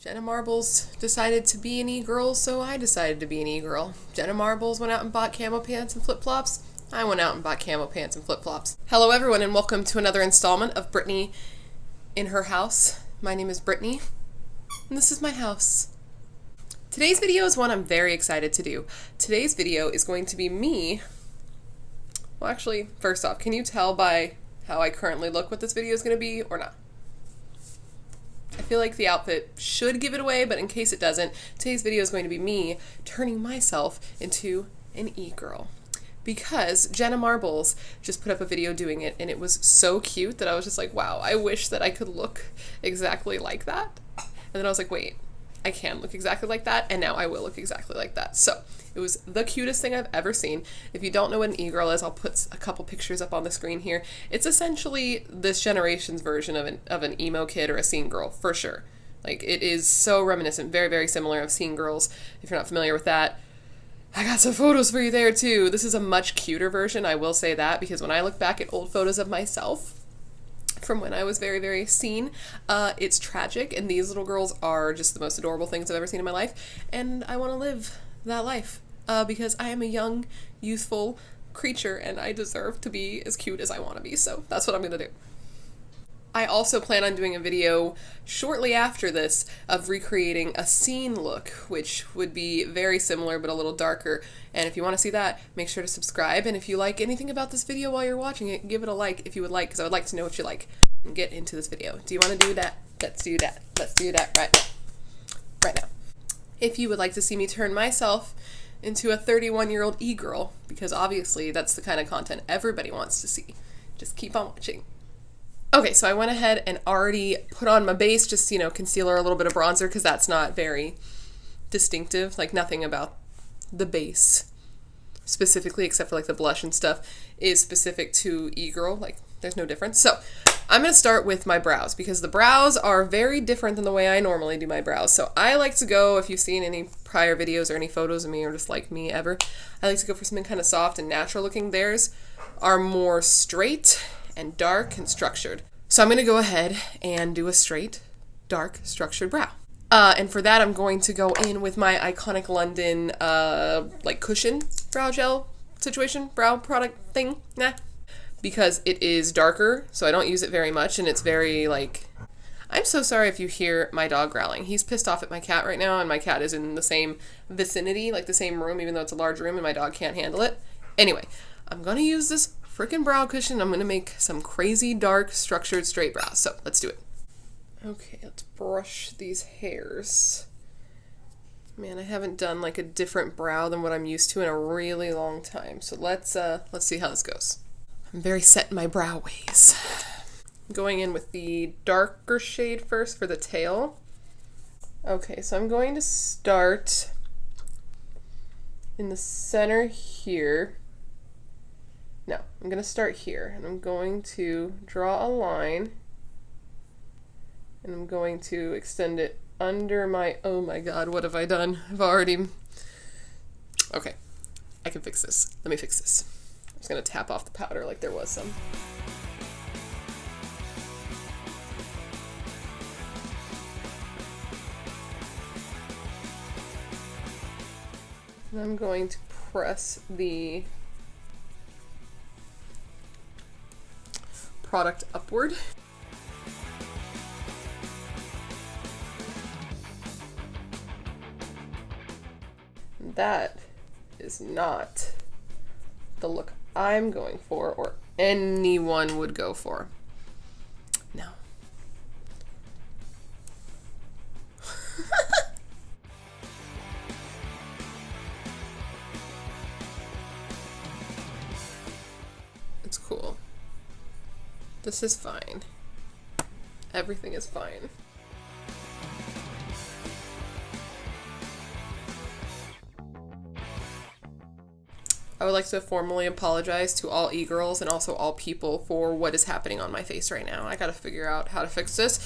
Jenna Marbles decided to be an e-girl, so I decided to be an e-girl. Jenna Marbles went out and bought camo pants and flip-flops. I went out and bought camo pants and flip-flops. Hello everyone and welcome to another installment of Brittany in her house. My name is Brittany, and this is my house. Today's video is one I'm very excited to do. Today's video is going to be me. Well, actually, first off, can you tell by how I currently look what this video is going to be or not? I feel like the outfit should give it away, but in case it doesn't, today's video is going to be me turning myself into an e-girl. Because Jenna Marbles just put up a video doing it, and it was so cute that I was just like, wow, I wish that I could look exactly like that. And then I was like, wait, I can look exactly like that, and now I will look exactly like that. So it was the cutest thing I've ever seen. If you don't know what an e-girl is, I'll put a couple pictures up on the screen here. It's essentially this generation's version of an emo kid or a scene girl, for sure. Like, it is so reminiscent, very, very similar of Scene Girls, if you're not familiar with that. I got some photos for you there, too. This is a much cuter version, I will say that, because when I look back at old photos of myself from when I was very, very scene, it's tragic, and these little girls are just the most adorable things I've ever seen in my life, and I want to live that life, because I am a young, youthful creature, and I deserve to be as cute as I want to be, so that's what I'm gonna do. I also plan on doing a video shortly after this of recreating a scene look, which would be very similar but a little darker. And if you want to see that, make sure to subscribe. And if you like anything about this video while you're watching it, give it a like if you would like, because I would like to know what you like. And get into this video. Do you want to do that? Let's do that. Let's do that right now. Right now. If you would like to see me turn myself into a 31-year-old e-girl, because obviously that's the kind of content everybody wants to see, just keep on watching. Okay, so I went ahead and already put on my base, just, you know, concealer, a little bit of bronzer, because that's not very distinctive. Like, nothing about the base specifically, except for, like, the blush and stuff, is specific to e-girl. Like, there's no difference. So, I'm going to start with my brows, because the brows are very different than the way I normally do my brows. So, I like to go, if you've seen any prior videos or any photos of me, or just like me ever, I like to go for something kind of soft and natural looking. Theirs are more straight and dark and structured. So I'm going to go ahead and do a straight, dark, structured brow. And for that, I'm going to go in with my Iconic London, like cushion brow gel situation, brow product thing, because it is darker, so I don't use it very much, and it's very, like, I'm so sorry if you hear my dog growling. He's pissed off at my cat right now, and my cat is in the same vicinity, like the same room, even though it's a large room, and my dog can't handle it. Anyway, I'm going to use this freaking brow cushion. I'm going to make some crazy dark structured straight brows. So let's do it. Okay, let's brush these hairs. Man, I haven't done like a different brow than what I'm used to in a really long time. So let's see how this goes. I'm very set in my brow ways. I'm going in with the darker shade first for the tail. Okay, so I'm going to start in the center here. No, I'm going to start here, and I'm going to draw a line, and I'm going to extend it under my, oh my god, what have I done? I've already, okay, I can fix this. Let me fix this. I'm just going to tap off the powder like there was some. And I'm going to press the product upward. That is not the look I'm going for, or anyone would go for. No. It's cool. This is fine. Everything is fine. I would like to formally apologize to all e-girls and also all people for what is happening on my face right now. I gotta figure out how to fix this.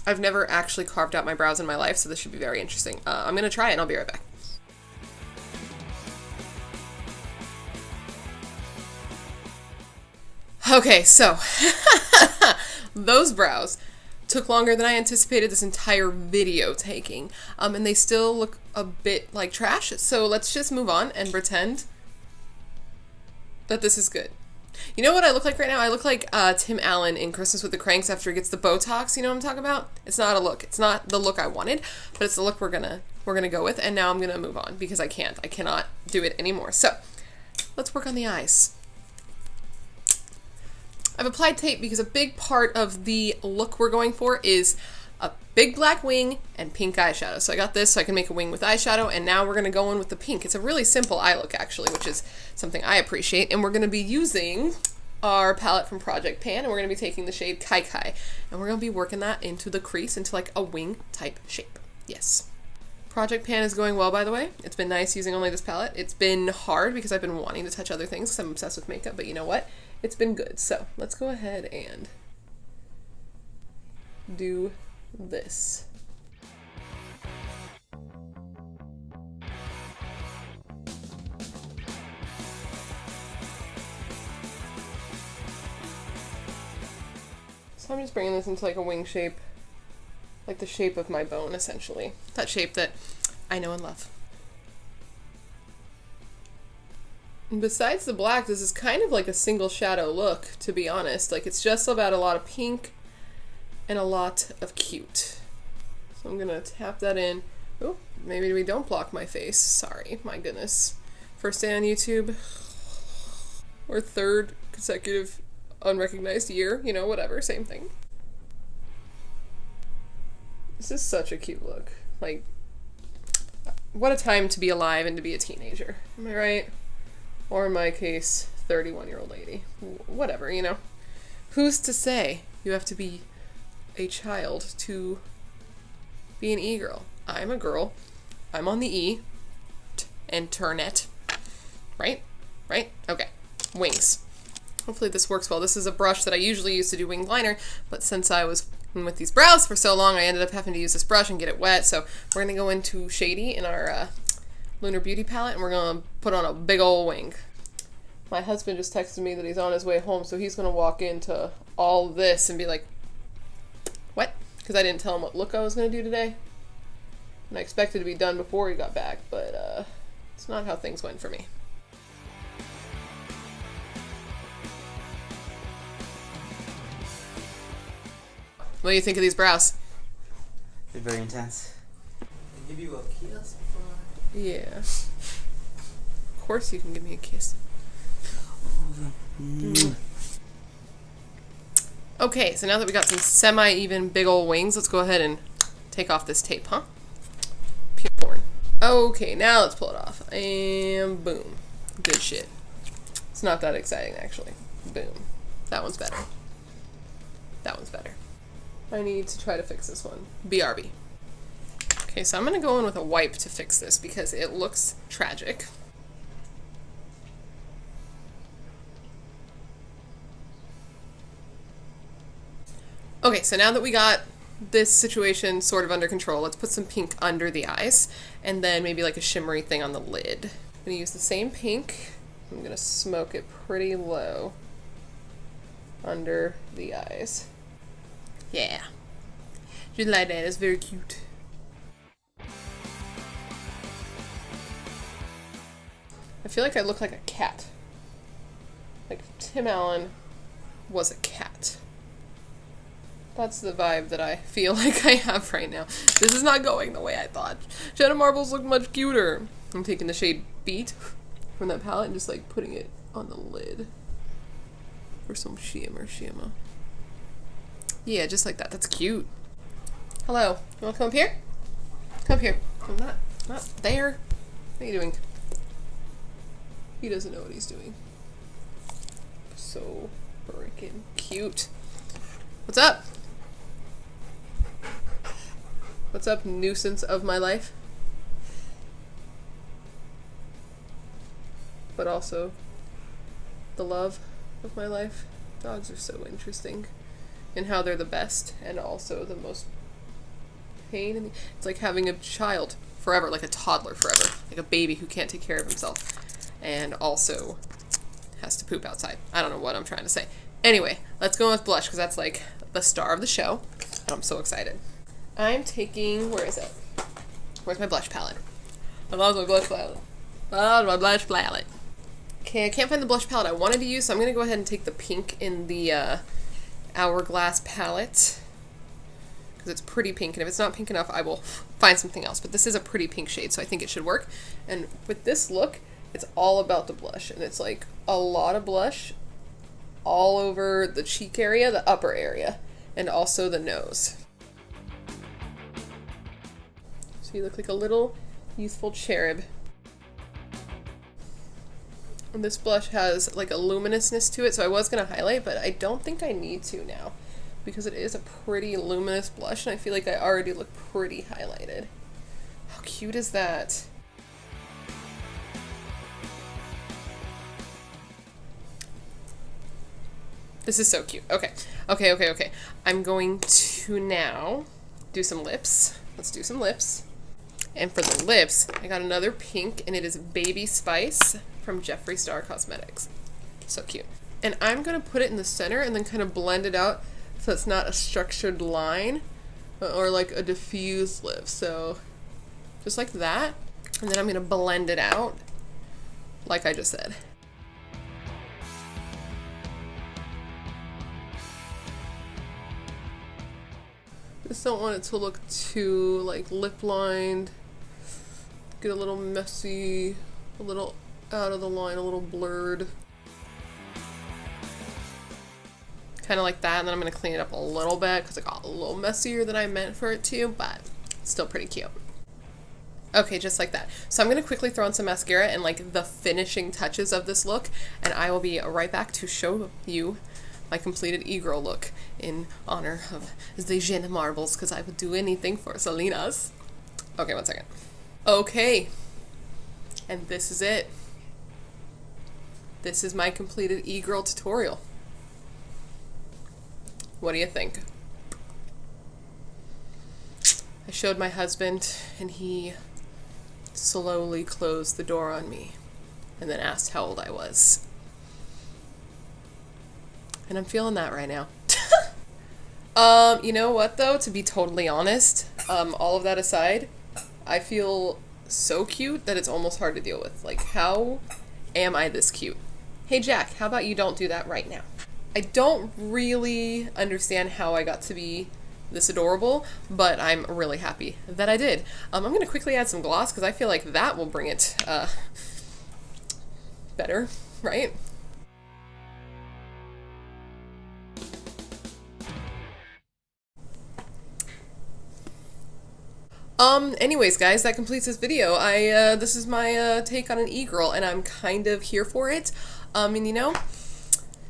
I've never actually carved out my brows in my life, so this should be very interesting. I'm gonna try it and I'll be right back. Okay, so those brows took longer than I anticipated this entire video taking, and they still look a bit like trash, so let's just move on and pretend that this is good. You know what I look like right now? I look like Tim Allen in Christmas with the Cranks after he gets the Botox, you know what I'm talking about? It's not a look. It's not the look I wanted, but it's the look we're gonna go with, and now I'm gonna move on because I cannot do it anymore. So, let's work on the eyes. I've applied tape because a big part of the look we're going for is a big black wing and pink eyeshadow. So I got this so I can make a wing with eyeshadow, and now we're going to go in with the pink. It's a really simple eye look, actually, which is something I appreciate. And we're going to be using our palette from Project Pan, and we're going to be taking the shade Kai Kai, and we're going to be working that into the crease into like a wing type shape. Yes. Project Pan is going well, by the way. It's been nice using only this palette. It's been hard because I've been wanting to touch other things because I'm obsessed with makeup, but you know what? It's been good. So let's go ahead and do this. So I'm just bringing this into like a wing shape, like the shape of my bone, essentially. That shape that I know and love. And besides the black, this is kind of like a single shadow look, to be honest. Like, it's just about a lot of pink and a lot of cute. So I'm gonna tap that in. Oh, maybe we don't block my face. Sorry, my goodness. First day on YouTube. Or third consecutive unrecognized year. You know, whatever, same thing. This is such a cute look. Like, what a time to be alive and to be a teenager. Am I right? Or in my case, 31-year-old lady. Whatever, you know. Who's to say you have to be a child to be an e-girl? I'm a girl. I'm on the E. Internet. Right? Right? Okay. Wings. Hopefully this works well. This is a brush that I usually use to do wing liner, but since I was with these brows for so long, I ended up having to use this brush and get it wet. So we're going to go into Shady in our Lunar Beauty palette, and we're going to put on a big old wing. My husband just texted me that he's on his way home, so he's going to walk into all this and be like, what? Because I didn't tell him what look I was going to do today. And I expected to be done before he got back, but it's not how things went for me. What do you think of these brows? They're very intense. Give you a kiss before? Yeah. Of course you can give me a kiss. Okay, so now that we got some semi-even big old wings, let's go ahead and take off this tape, huh? Pure porn. Okay, now let's pull it off. And boom. Good shit. It's not that exciting, actually. Boom. That one's better. That one's better. I need to try to fix this one. BRB. Okay, so I'm going to go in with a wipe to fix this because it looks tragic. Okay, so now that we got this situation sort of under control, let's put some pink under the eyes and then maybe like a shimmery thing on the lid. I'm going to use the same pink. I'm going to smoke it pretty low under the eyes. Yeah. Just like that. It's very cute. I feel like I look like a cat. Like if Tim Allen was a cat. That's the vibe that I feel like I have right now. This is not going the way I thought. Jenna Marbles look much cuter. I'm taking the shade Beat from that palette and just like putting it on the lid. For some shimmer. Yeah, just like that. That's cute. Hello. You wanna come up here? Come up here. I'm not there. What are you doing? He doesn't know what he's doing. So freaking cute. What's up? What's up, nuisance of my life? But also the love of my life. Dogs are so interesting in how they're the best and also the most pain. And it's like having a child forever, like a toddler forever, like a baby who can't take care of himself and also has to poop outside. I don't know what I'm trying to say. Anyway, let's go with blush because that's like the star of the show. I'm so excited. I'm taking, where is it? Where's my blush palette? I lost my blush palette. Okay, I can't find the blush palette I wanted to use, so I'm going to go ahead and take the pink in the Hourglass palette. Because it's pretty pink, and if it's not pink enough, I will find something else. But this is a pretty pink shade, so I think it should work. And with this look, it's all about the blush. And it's like a lot of blush all over the cheek area, the upper area, and also the nose. So you look like a little youthful cherub. And this blush has like a luminousness to it, so I was going to highlight, but I don't think I need to now because it is a pretty luminous blush, and I feel like I already look pretty highlighted. How cute is that? This is so cute. Okay. I'm going to now do some lips. Let's do some lips. And for the lips, I got another pink, and it is Baby Spice from Jeffree Star Cosmetics. So cute. And I'm going to put it in the center and then kind of blend it out so it's not a structured line or like a diffused lip. So just like that. And then I'm going to blend it out like I just said. Just don't want it to look too like lip lined. Get a little messy, a little out of the line, a little blurred. Kind of like that, and then I'm going to clean it up a little bit because it got a little messier than I meant for it to, but it's still pretty cute. Okay, just like that. So I'm going to quickly throw on some mascara and like the finishing touches of this look, and I will be right back to show you my completed e-girl look in honor of the Jeanne Marbles, because I would do anything for Selena's. Okay, one second. Okay, and this is it. This is my completed e-girl tutorial. What do you think? I showed my husband, and he slowly closed the door on me and then asked how old I was. And I'm feeling that right now. You know what though, to be totally honest, all of that aside, I feel so cute that it's almost hard to deal with. Like, how am I this cute? Hey Jack, how about you don't do that right now? I don't really understand how I got to be this adorable, but I'm really happy that I did. I'm going to quickly add some gloss because I feel like that will bring it better, right? Anyways, guys, that completes this video. This is my, take on an e-girl, and I'm kind of here for it. And you know,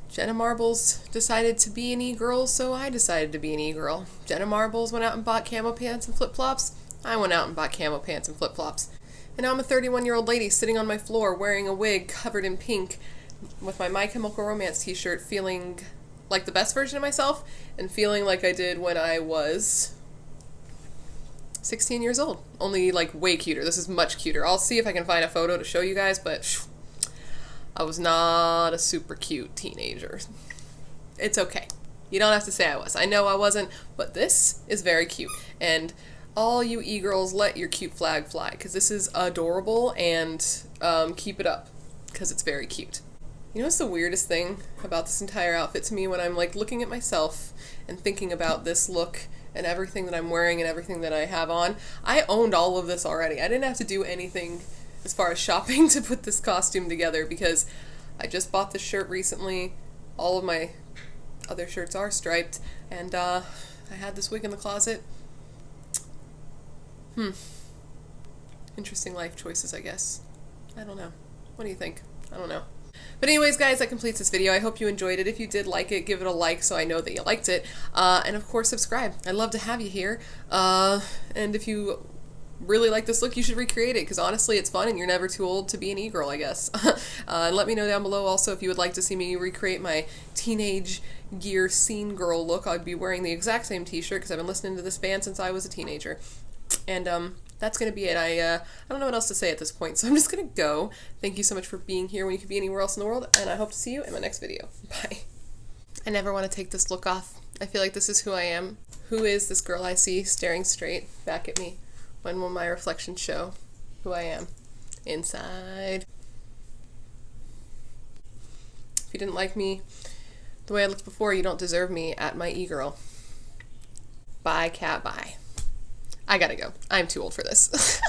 Jenna Marbles decided to be an e-girl, so I decided to be an e-girl. Jenna Marbles went out and bought camo pants and flip-flops. I went out and bought camo pants and flip-flops. And now I'm a 31-year-old lady sitting on my floor wearing a wig covered in pink with my My Chemical Romance t-shirt, feeling like the best version of myself and feeling like I did when I was 16 years old. Only like way cuter. This is much cuter. I'll see if I can find a photo to show you guys, but I was not a super cute teenager. It's okay. You don't have to say I was. I know I wasn't, but this is very cute. And all you e-girls, let your cute flag fly, because this is adorable, and keep it up, because it's very cute. You know what's the weirdest thing about this entire outfit to me when I'm like looking at myself and thinking about this look and everything that I'm wearing and everything that I have on? I owned all of this already. I didn't have to do anything as far as shopping to put this costume together, because I just bought this shirt recently. All of my other shirts are striped, and I had this wig in the closet. Interesting life choices, I guess. I don't know. What do you think? I don't know. But anyways, guys, that completes this video. I hope you enjoyed it. If you did like it, give it a like so I know that you liked it. And of course, subscribe. I'd love to have you here. And if you really like this look, you should recreate it, because honestly, it's fun and you're never too old to be an e-girl, I guess. And let me know down below also if you would like to see me recreate my teenage gear scene girl look. I'd be wearing the exact same t-shirt because I've been listening to this band since I was a teenager. And that's going to be it. I don't know what else to say at this point, so I'm just going to go. Thank you so much for being here when you could be anywhere else in the world, and I hope to see you in my next video. Bye. I never want to take this look off. I feel like this is who I am. Who is this girl I see staring straight back at me? When will my reflection show who I am inside? If you didn't like me the way I looked before, you don't deserve me at my e-girl. Bye, cat, bye. I gotta go. I'm too old for this.